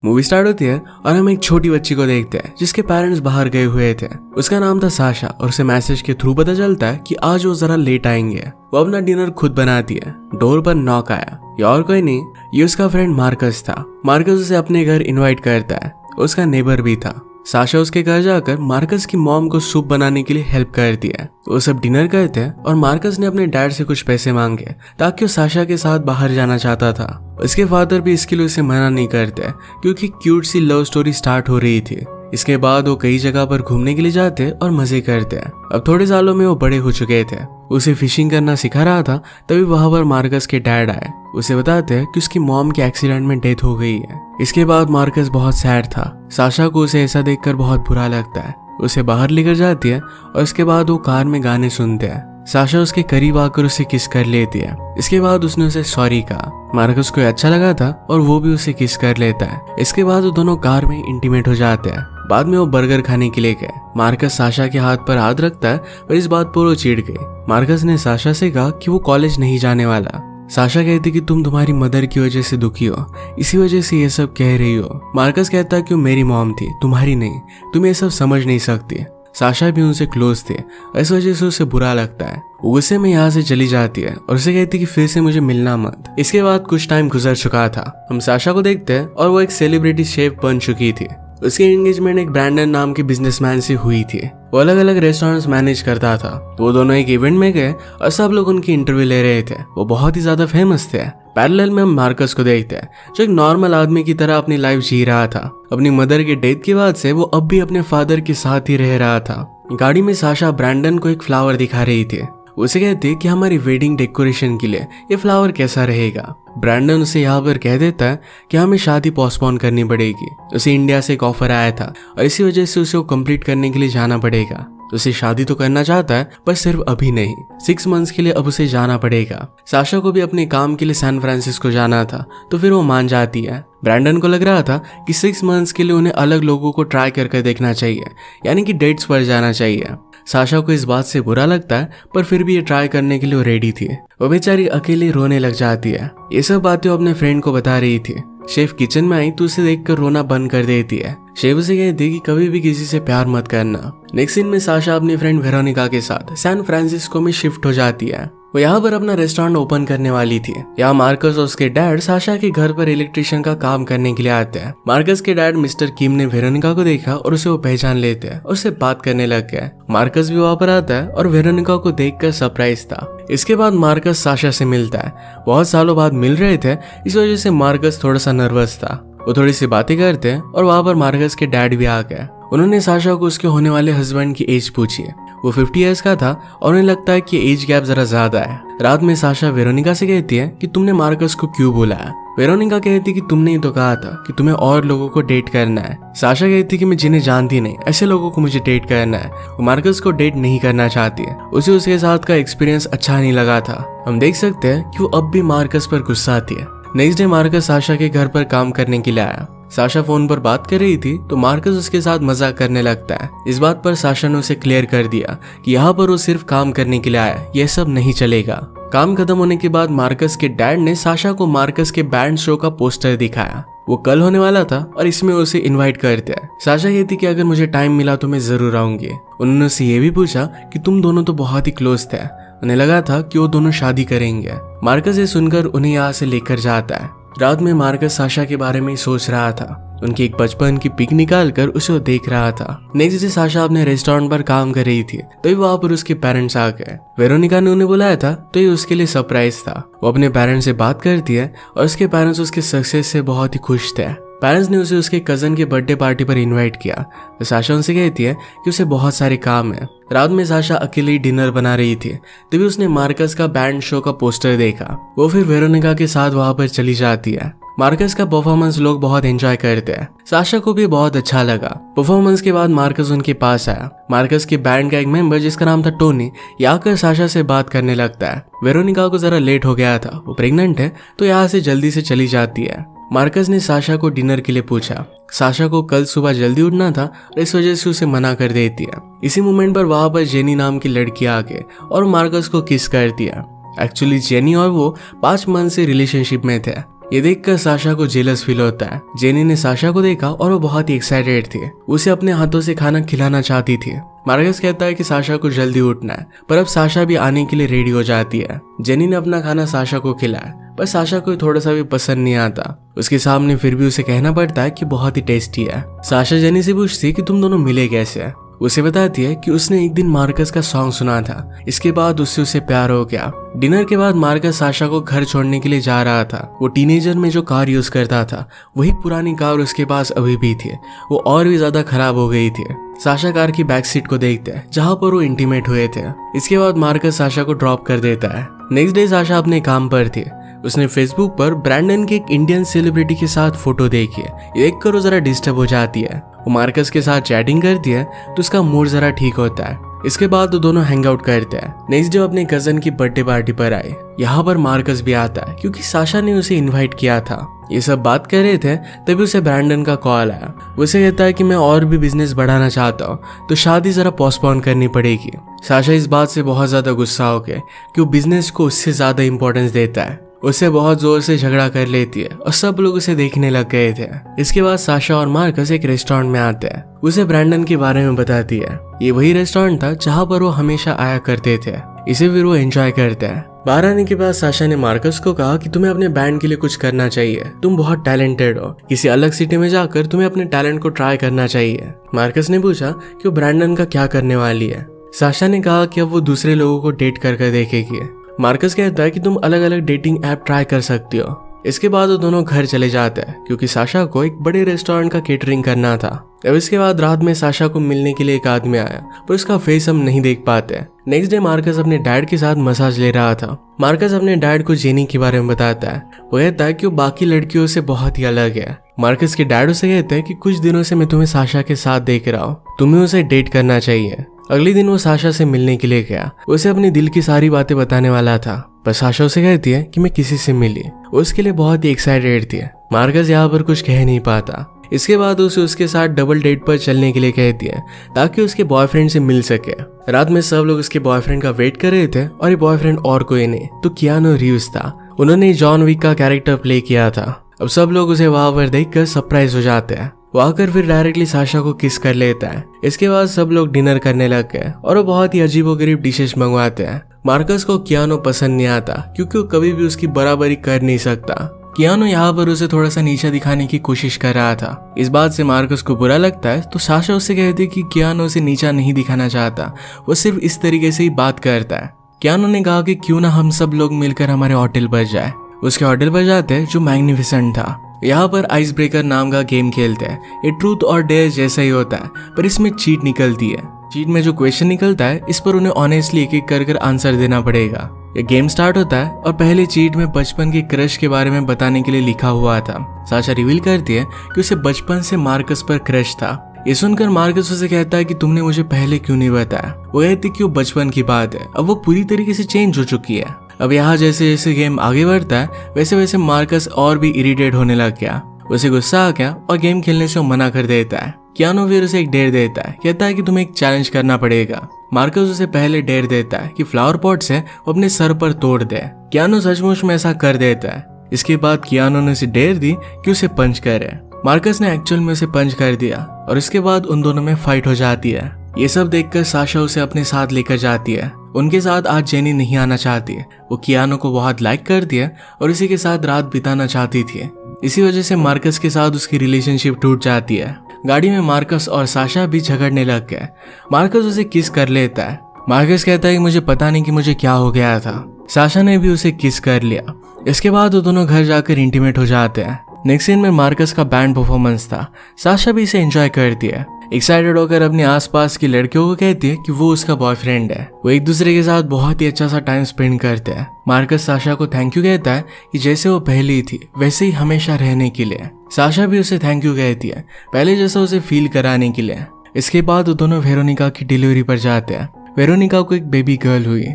Movie start होती है और हम एक छोटी बच्ची को देखते हैं जिसके पेरेंट्स बाहर गए हुए थे। उसका नाम था साशा और उसे मैसेज के थ्रू पता चलता है कि आज वो जरा लेट आएंगे। वो अपना डिनर खुद बनाती है। डोर पर नॉक आया। ये और कोई नहीं, ये उसका फ्रेंड मार्कस था। मार्कस उसे अपने घर इनवाइट करता है। उसका नेबर भी था। साशा उसके घर जाकर मार्कस की मॉम को सूप बनाने के लिए हेल्प करती है। वो सब डिनर करते हैं और मार्कस ने अपने डैड से कुछ पैसे मांगे ताकि वो साशा के साथ बाहर जाना चाहता था। उसके फादर भी इसके लिए उसे मना नहीं करते क्योंकि क्यूट सी लव स्टोरी स्टार्ट हो रही थी। इसके बाद वो कई जगह पर घूमने के लिए जाते और मजे करते हैं। अब थोड़े सालों में वो बड़े हो चुके थे। उसे फिशिंग करना सिखा रहा था, तभी वहां पर मार्कस के डैड आए। उसे बताते हैं कि उसकी मॉम के एक्सीडेंट में डेथ हो गई है। इसके बाद मार्कस बहुत सैड था। साशा को उसे ऐसा देखकर बहुत बुरा लगता है। उसे बाहर लेकर जाती है और इसके बाद वो कार में गाने सुनते हैं। साशा उसके करीब आकर उसे किस कर लेती है। इसके बाद उसने उसे सॉरी कहा। मार्कस को अच्छा लगा था और वो भी उसे किस कर लेता है। इसके बाद वो दोनों कार में इंटीमेट हो जाते हैं। बाद में वो बर्गर खाने के लिए गए। मार्कस साशा के हाथ पर हाथ रखता है और इस बात पर वो चिढ़ गई। मार्कस ने साशा से कहा कि वो कॉलेज नहीं जाने वाला। साशा कहती कि तुम तुम्हारी मदर की वजह से दुखी हो, इसी वजह से ये सब कह रही हो। मार्कस कहता कि वो मेरी मॉम थी, तुम्हारी नहीं, तुम ये सब समझ नहीं सकती। साशा भी उनसे क्लोज थे, इस वजह से उसे बुरा लगता है। गुस्से में यहाँ से चली जाती है और उसे कहती कि फिर से मुझे मिलना मत। इसके बाद कुछ टाइम गुजर चुका था। हम साशा को देखते हैं और वो एक सेलिब्रिटी शेफ बन चुकी थी। उसकी एंगेजमेंट एक ब्रैंडन नाम के बिजनेसमैन से हुई थी। वो अलग अलग रेस्टोरेंट्स मैनेज करता था। तो वो दोनों एक इवेंट में गए और सब लोग उनकी इंटरव्यू ले रहे थे। वो बहुत ही ज्यादा फेमस थे। पैरेलल में हम मार्कस को देखते हैं जो एक नॉर्मल आदमी की तरह अपनी लाइफ जी रहा था। अपनी मदर के डेथ के बाद से वो अब भी अपने फादर के साथ ही रह रहा था। गाड़ी में साशा ब्रैंडन को एक फ्लावर दिखा रही थी। उसे कहती कि हमारी वेडिंग डेकोरेशन के लिए ये फ्लावर कैसा रहेगा। ब्रैंडन उसे यहाँ पर कह देता है कि हमें शादी पोस्टपोन करनी पड़ेगी। उसे इंडिया से एक ऑफर आया था और इसी वजह से उसे वो कंप्लीट करने के लिए जाना पड़ेगा। उसे शादी तो करना चाहता है पर सिर्फ अभी नहीं, 6 मंथ्स के लिए अब उसे जाना पड़ेगा। साशा को भी अपने काम के लिए सैन फ्रांसिस्को जाना था, तो फिर वो मान जाती है। ब्रैंडन को लग रहा था कि 6 मंथ्स के लिए उन्हें अलग लोगों को ट्राई करके देखना चाहिए, यानी कि डेट्स पर जाना चाहिए। साशा को इस बात से बुरा लगता है पर फिर भी ये ट्राई करने के लिए वो रेडी थी। वो बेचारी अकेली रोने लग जाती है। ये सब बातें वो अपने फ्रेंड को बता रही थी। शेफ किचन में आई तो उसे देखकर रोना बंद कर देती है। शेफ उसे कहती कि कभी भी किसी से प्यार मत करना। नेक्स्ट सीन में साशा अपनी फ्रेंड वेरोनिका के साथ सैन फ्रांसिस्को में शिफ्ट हो जाती है। वो यहाँ पर अपना रेस्टोरेंट ओपन करने वाली थी। यहाँ मार्कस और उसके डैड साशा के घर पर इलेक्ट्रिशियन का काम करने के लिए आते हैं। मार्कस के डैड मिस्टर किम ने वेरोनिका को देखा और उसे वो पहचान लेते हैं और उससे बात करने लग गए। मार्कस भी वहाँ पर आता है और वेरोनिका को देखकर सरप्राइज था। इसके बाद मार्कस साशा से मिलता है। बहुत सालों बाद मिल रहे थे, इस वजह से मार्कस थोड़ा सा नर्वस था। वो थोड़ी सी बातें करते हैं और वहाँ पर मार्कस के डैड भी आ गए। उन्होंने साशा को उसके होने वाले हस्बैंड की एज पूछी। वो 50 इयर्स का था और उन्हें लगता है कि एज गैप जरा ज्यादा है। रात में साशा वेरोनिका से कहती है कि तुमने मार्कस को क्यों बुलाया। वेरोनिका कहती कि तुमने ही तो कहा था कि तुम्हें और लोगों को डेट करना है। साशा कहती कि मैं जिन्हें जानती नहीं ऐसे लोगों को मुझे डेट करना है। वो मार्कस को डेट नहीं करना चाहती है। उसे उसके साथ का एक्सपीरियंस अच्छा नहीं लगा था। हम देख सकते हैं कि वो अब भी मार्कस पर गुस्सा आती है। नेक्स्ट डे मार्कस साशा के घर पर काम करने के लिए आया। साशा फोन पर बात कर रही थी तो मार्कस उसके साथ मजाक करने लगता है। इस बात पर साशा ने उसे क्लियर कर दिया कि यहाँ पर वो सिर्फ काम करने के लिए आया, यह सब नहीं चलेगा। काम खत्म होने के बाद मार्कस के डैड ने साशा को मार्कस के बैंड शो का पोस्टर दिखाया। वो कल होने वाला था और इसमें उसे इनवाइट करते हैं। साशा कहती कि अगर मुझे टाइम मिला तो मैं जरूर आऊंगी। उन्होंने उससे ये भी पूछा कि तुम दोनों तो बहुत ही क्लोज थे। उन्हें लगा था कि वो दोनों शादी करेंगे। मार्कस ये सुनकर उन्हें यहाँ से लेकर जाता है। रात में मार्कस साशा के बारे में सोच रहा था। उनकी एक बचपन की पिक निकाल कर उसे देख रहा था। नेक्स्ट डे साशा अपने रेस्टोरेंट पर काम कर रही थी, तभी वहां पर उसके पेरेंट्स आ गए। वेरोनिका ने उन्हें बुलाया था तो ये उसके लिए सरप्राइज था। वो अपने पेरेंट्स से बात करती है और उसके पेरेंट्स उसके सक्सेस से बहुत ही खुश थे। पेरेंट्स ने उसे उसके कजन के बर्थडे पार्टी पर इनवाइट किया। तो साशा उनसे कहती है कि उसे बहुत सारे काम है। रात में साशा अकेले डिनर बना रही थी, तभी उसने मार्कस का बैंड शो का पोस्टर देखा। वो फिर वेरोनिका के साथ वहां पर चली जाती है। मार्कस का परफॉर्मेंस लोग बहुत एंजॉय करते हैं। साशा को भी बहुत अच्छा लगा। परफॉर्मेंस के बाद मार्कस उनके पास आया। मार्कस के बैंड का एक मेंबर जिसका नाम था टोनी यहाँ कर साशा से बात करने लगता है। वेरोनिका को जरा लेट हो गया था, वो प्रेग्नेंट है तो यहाँ से जल्दी से चली जाती है। मार्कस ने साशा को डिनर के लिए पूछा। साशा को कल सुबह जल्दी उठना था और इस वजह से उसे मना कर देती है। इसी मोमेंट पर वहां पर जेनी नाम की लड़की आ गई और मार्कस को किस कर दिया। एक्चुअली जेनी और वो 5 मंथ से रिलेशनशिप में थे। ये देखकर साशा को जेलस फील होता है। जेनी ने साशा को देखा और वो बहुत ही एक्साइटेड थी, उसे अपने हाथों से खाना खिलाना चाहती थी। मार्कस कहता है कि साशा को जल्दी उठना है, पर अब साशा भी आने के लिए रेडी हो जाती है। जेनी ने अपना खाना साशा को खिलाया, पर साशा को थोड़ा सा भी पसंद नहीं आता। उसके सामने फिर भी उसे कहना पड़ता है कि बहुत ही टेस्टी है। साशा जेनी से पूछती है कि तुम दोनों मिले कैसे। उसे बताती है कि उसने एक दिन मार्कस का सॉन्ग सुना था, इसके बाद उससे प्यार हो गया। डिनर के बाद मार्कस साशा को घर छोड़ने के लिए जा रहा था। वो टीनेजर में जो कार यूज करता था वही पुरानी कार उसके पास अभी भी थी, वो और भी ज्यादा खराब हो गई थी। साशा कार की बैक सीट को देखते हैं जहाँ पर वो इंटीमेट हुए थे। इसके बाद मार्कस साशा को ड्रॉप कर देता है। नेक्स्ट डे साशा अपने काम पर थी। उसने फेसबुक पर ब्रैंडन के एक इंडियन सेलिब्रिटी के साथ फोटो देखी है। ये देखकर वो जरा डिस्टर्ब हो जाती है। वो मार्कस के साथ चैटिंग करती है तो उसका मूड जरा ठीक होता है। इसके बाद वो दोनों हैंग आउट करते हैं। नेक्स्ट डे अपने कजन की बर्थडे पार्टी पर आए। यहाँ पर मार्कस भी आता है क्योंकि साशा ने उसे इनवाइट किया था। ये सब बात कर रहे थे तभी उसे ब्रैंडन का कॉल आया। उसे कहता है कि मैं और भी बिजनेस बढ़ाना चाहता हूँ तो शादी जरा पोस्टपोन करनी पड़ेगी। साशा इस बात से बहुत ज्यादा गुस्सा हो गया कि वो बिजनेस को उससे ज्यादा इंपॉर्टेंस देता है। उससे बहुत जोर से झगड़ा कर लेती है और सब लोग उसे देखने लग गए थे। इसके बाद साशा और मार्कस एक रेस्टोरेंट में आते हैं। उसे ब्रैंडन के बारे में बताती है। ये वही रेस्टोरेंट था जहाँ पर वो हमेशा आया करते थे। इसे फिर वो एंजॉय करते हैं। बाहर आने के बाद साशा ने मार्कस को कहा कि तुम्हें अपने बैंड के लिए कुछ करना चाहिए, तुम बहुत टैलेंटेड हो, किसी अलग सिटी में जाकर तुम्हें अपने टैलेंट को ट्राई करना चाहिए। मार्कस ने पूछा कि वो ब्रैंडन का क्या करने वाली है। साशा ने कहा कि अब वो दूसरे लोगों को डेट कर देखेगी। मार्कस कहता है कि तुम अलग अलग डेटिंग ऐप ट्राई कर सकती हो। इसके बाद वो दोनों घर चले जाते हैं क्योंकि साशा को एक बड़े रेस्टोरेंट का केटरिंग करना था। अब इसके बाद रात में साशा को मिलने के लिए एक आदमी आया, पर उसका फेस हम नहीं देख पाते। नेक्स्ट डे मार्कस अपने डैड के साथ मसाज ले रहा था। मार्कस अपने डैड को जेनी के बारे में बताता है। वो कहता है कि वो बाकी लड़कियों से बहुत ही अलग है। मार्कस के डैड उसे कहते हैं कि कुछ दिनों से मैं तुम्हें साशा के साथ देख रहा हूँ, तुम्हें उसे डेट करना चाहिए। अगले दिन वो साशा से मिलने के लिए गया। उसे अपनी दिल की सारी बातें बताने वाला था, पर साशा उसे कहती है कि मैं किसी से मिली। वो उसके लिए बहुत ही एक्साइटेड थी। मार्कस यहाँ पर कुछ कह नहीं पाता। इसके बाद उसे उसके साथ डबल डेट पर चलने के लिए कहती है ताकि उसके बॉयफ्रेंड से मिल सके। रात में सब लोग उसके बॉयफ्रेंड का वेट कर रहे थे और ये बॉयफ्रेंड और कोई नहीं तो कियानो रीव्स था। उन्होंने जॉन विक का कैरेक्टर प्ले किया था। अब सब लोग उसे वहां पर देखकर सरप्राइज हो जाते हैं। वो आकर फिर डायरेक्टली साशा को किस कर लेता है। इसके बाद सब लोग डिनर करने लग गए और वो बहुत ही अजीबोगरीब डिशेस मंगवाते हैं। मार्कस को कियानो पसंद नहीं आता क्योंकि वो कभी भी उसकी बराबरी कर नहीं सकता। कियानो यहाँ पर उसे थोड़ा सा नीचा दिखाने की कोशिश कर रहा था। इस बात से मार्कस को बुरा लगता है तो साशा उससे कहती है कि कियानो उसे नीचा नहीं दिखाना चाहता, वो सिर्फ इस तरीके से ही बात करता है। कियानो ने कहा कि क्यों ना हम सब लोग मिलकर हमारे होटल पर जाए। उसके होटल पर जाते हैं जो मैग्निफिसेंट था। यहाँ पर आइस ब्रेकर नाम का गेम खेलते हैं। ये ट्रूथ और डेयर जैसा ही होता है, पर इसमें चीट निकलती है। चीट में जो क्वेश्चन निकलता है इस पर उन्हें ऑनेस्टली एक एक कर आंसर देना पड़ेगा। ये गेम स्टार्ट होता है और पहले चीट में बचपन के क्रश के बारे में बताने के लिए लिखा हुआ था। साशा रिवील करती है कि उसे बचपन से मार्कस पर क्रश था। ये सुनकर मार्कस उसे कहता है कि तुमने मुझे पहले क्यों नहीं बताया। वो कहती कि वो बचपन की बात है, अब वो पूरी तरीके से चेंज हो चुकी है। अब यहाँ जैसे जैसे गेम आगे बढ़ता है वैसे वैसे मार्कस और भी इरिटेट होने लग गया। उसे गुस्सा आ गया और गेम खेलने से मना कर देता है। कियानो फिर उसे एक डेयर देता है, कहता है कि तुम्हें एक चैलेंज करना पड़ेगा। मार्कस उसे पहले डेयर देता है कि फ्लावर पॉट से वो अपने सर पर तोड़ दे। कियानो सचमुच में ऐसा कर देता है। इसके बाद कियानो ने उसे डेयर दी कि उसे पंच करे। मार्कस ने एक्चुअल में उसे पंच कर दिया और इसके बाद उन दोनों में फाइट हो जाती है। ये सब देखकर साशा उसे अपने साथ लेकर जाती है। उनके साथ आज जेनी नहीं आना चाहती है। वो कियानो को बहुत लाइक करती है और इसी के साथ रात बिताना चाहती थी। इसी वजह से मार्कस के साथ उसकी रिलेशनशिप टूट जाती है। गाड़ी में मार्कस और साशा भी झगड़ने लग गए। मार्कस उसे किस कर लेता है। मार्कस कहता है कि मुझे पता नहीं कि मुझे क्या हो गया था। साशा ने भी उसे किस कर लिया। इसके बाद वो दोनों घर जाकर इंटीमेट हो जाते हैं। नेक्स्ट सीन में मार्कस का बैंड परफॉर्मेंस था। साशा भी इसे एंजॉय करती है। एक्साइटेड होकर अपने आसपास की लड़कियों को कहती है कि वो उसका बॉयफ्रेंड है। वो एक दूसरे के साथ बहुत ही अच्छा सा टाइम स्पेंड करते हैं। मार्कस साशा को थैंक यू कहता है कि जैसे वो पहले ही थी वैसे ही हमेशा रहने के लिए। साशा भी उसे थैंक यू कहती है, पहले जैसा उसे फील कराने के लिए। इसके बाद वो दोनों वेरोनिका की डिलीवरी पर जाते हैं। वेरोनिका को एक बेबी गर्ल हुई।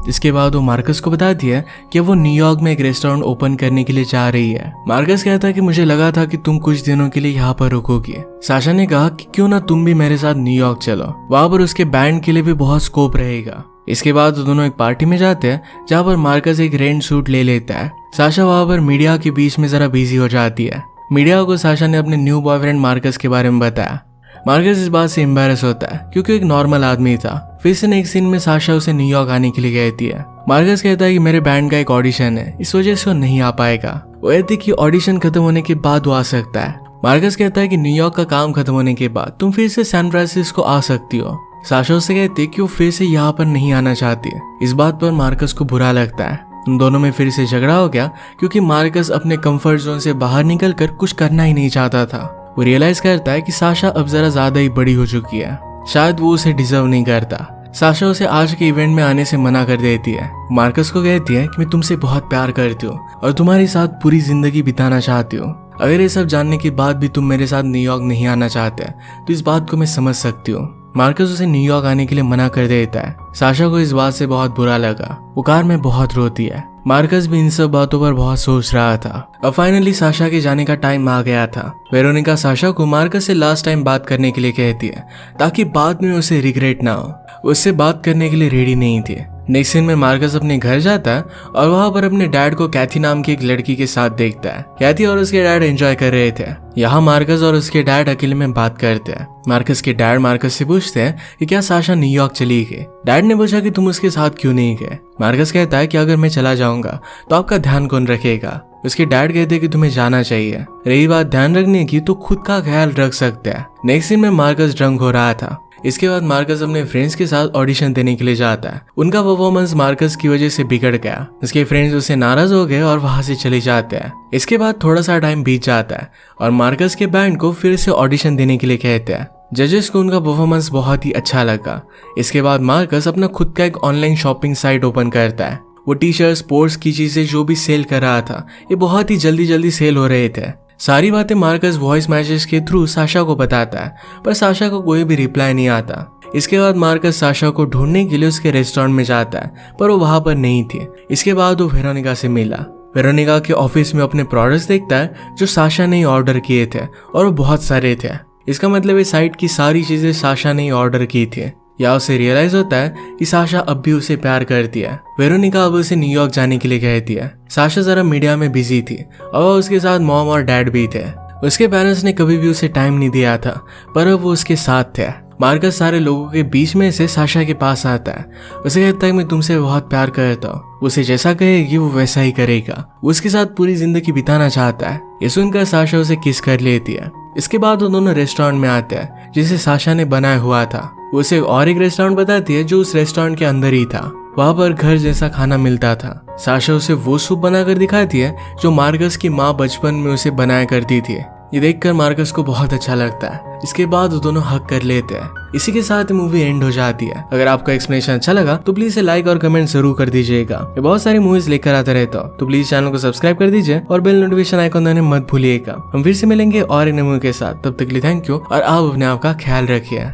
इसके बाद वो मार्कस को बताती है कि वो न्यूयॉर्क में एक रेस्टोरेंट ओपन करने के लिए जा रही है। मार्कस कहता है कि मुझे लगा था कि तुम कुछ दिनों के लिए यहाँ पर रुकोगी। साशा ने कहा कि क्यों ना तुम भी मेरे साथ न्यूयॉर्क चलो, वहां पर उसके बैंड के लिए भी बहुत स्कोप रहेगा। इसके बाद वो दोनों एक पार्टी में जाते हैं जहाँ पर मार्कस एक रेन सूट ले लेता है। साशा वहाँ पर मीडिया के बीच में जरा बिजी हो जाती है। मीडिया को साशा ने अपने न्यू बॉयफ्रेंड मार्कस के बारे में बताया। मार्कस इस बात से एम्बैरस होता है क्योंकि एक नॉर्मल आदमी था। फिर से नेक्स्ट सीन में साशा उसे न्यूयॉर्क आने के लिए कहती है। मार्कस कहता है कि मेरे बैंड का एक ऑडिशन है, इस वजह से वो नहीं आ पाएगा। वो कहती है कि ऑडिशन खत्म होने के बाद वो आ सकता है। मार्कस कहता है कि न्यूयॉर्क का काम खत्म होने के बाद तुम फिर से सैन फ्रांसिस्को आ सकती हो। साशा उससे कहती है कि वो फिर से यहाँ पर नहीं आना चाहती। इस बात पर मार्कस को बुरा लगता है। उन दोनों में फिर से झगड़ा हो गया क्योंकि मार्कस अपने कंफर्ट जोन से बाहर निकलकर कुछ करना ही नहीं चाहता था। वो रियलाइज करता है कि साशा अब जरा ज्यादा ही बड़ी हो चुकी है, शायद वो उसे डिजर्व नहीं करता। साशा उसे आज के इवेंट में आने से मना कर देती है। मार्कस को कहती है कि मैं तुमसे बहुत प्यार करती हूँ और तुम्हारे साथ पूरी जिंदगी बिताना चाहती हूँ। अगर ये सब जानने के बाद भी तुम मेरे साथ न्यूयॉर्क नहीं आना चाहते तो इस बात को मैं समझ सकती हूँ। मार्कस उसे न्यूयॉर्क आने के लिए मना कर देता है। साशा को इस बात से बहुत बुरा लगा। वो कार में बहुत रोती है। मार्कस भी इन सब बातों पर बहुत सोच रहा था। अब फाइनली साशा के जाने का टाइम आ गया था। वेरोनिका साशा को मार्कस से लास्ट टाइम बात करने के लिए कहती है ताकि बाद में उसे रिग्रेट ना हो। उससे बात करने के लिए रेडी नहीं थी। नेक्स्ट सीन में मार्कस अपने घर जाता है और वहां पर अपने डैड को कैथी नाम की एक लड़की के साथ देखता है। कैथी और उसके डैड एंजॉय कर रहे थे। यहाँ मार्कस और उसके डैड अकेले में बात करते हैं। मार्कस के डैड मार्कस से पूछते हैं कि क्या साशा न्यूयॉर्क चली गई। डैड ने पूछा कि तुम उसके साथ क्यों नहीं गए। मार्कस कहता है कि अगर मैं चला जाऊंगा तो आपका ध्यान कौन रखेगा। उसके डैड कहते हैं कि तुम्हें जाना चाहिए। रही बात ध्यान रखने की तो खुद का ख्याल रख सकते हैं। नेक्स्ट सीन में मार्कस ड्रंक हो रहा था। इसके बाद मार्कस अपने फ्रेंड्स के साथ ऑडिशन देने के लिए जाता है। उनका परफॉर्मेंस मार्कस की वजह से बिगड़ गया। उसके फ्रेंड्स उससे नाराज हो गए और वहां से चले जाते हैं। इसके बाद थोड़ा सा टाइम बीत जाता है और मार्कस के बैंड को फिर से ऑडिशन देने के लिए कहते हैं। जजेस को उनका परफॉर्मेंस बहुत ही अच्छा लगा। इसके बाद मार्कस अपना खुद का एक ऑनलाइन शॉपिंग साइट ओपन करता है। वो टी शर्ट, स्पोर्ट्स की चीजें जो भी सेल कर रहा था ये बहुत ही जल्दी सेल हो रहे थे। सारी बातें मार्कस वॉइस मैसेज के थ्रू साशा को बताता है, पर साशा को कोई भी रिप्लाई नहीं आता। इसके बाद मार्कस साशा को ढूंढने के लिए उसके रेस्टोरेंट में जाता है, पर वो वहां पर नहीं थी। इसके बाद वो वेरोनिका से मिला। वेरोनिका के ऑफिस में अपने प्रोडक्ट्स देखता है जो साशा ने ऑर्डर किए थे और वो बहुत सारे थे। इसका मतलब इस साइट की सारी चीजें साशा ने ऑर्डर की थी। या उसे रियलाइज होता है कि साशा अब भी उसे प्यार करती है। वेरोनिका अब उसे न्यूयॉर्क जाने के लिए कहती है। साशा जरा मीडिया में बिजी थी और उसके साथ मॉम और डैड भी थे। उसके पेरेंट्स ने कभी भी उसे टाइम नहीं दिया था, पर अब वो उसके साथ थे। मार्कस सारे लोगों के बीच में से साशा के पास आता है। उसे कहता है मैं तुमसे बहुत प्यार करता हूँ। उसे जैसा कहेगी वो वैसा ही करेगा। वो उसके साथ पूरी जिंदगी बिताना चाहता है। ये सुनकर साशा उसे किस कर लेती है। इसके बाद वो दोनों रेस्टोरेंट में आते हैं जिसे साशा ने बनाया हुआ था। वो उसे और एक रेस्टोरेंट बताती है जो उस रेस्टोरेंट के अंदर ही था। वहाँ पर घर जैसा खाना मिलता था। साशा उसे वो सूप बनाकर दिखाती है जो मार्कस की माँ बचपन में उसे बनाया करती थी। ये देखकर मार्कस को बहुत अच्छा लगता है। इसके बाद वो दोनों हक कर लेते हैं। इसी के साथ मूवी एंड हो जाती है। अगर आपको एक्सप्लेनेशन अच्छा लगा तो प्लीज लाइक और कमेंट जरूर कर दीजिएगा। मैं बहुत सारी मूवीज लेकर आता रहता हूँ, तो प्लीज चैनल को सब्सक्राइब कर दीजिए और बेल नोटिफिकेशन आइकन दबाना मत भूलिएगा। हम फिर से मिलेंगे और एक नए मूवी के साथ। तब तक के लिए थैंक यू और आप अपने आप का ख्याल रखिए।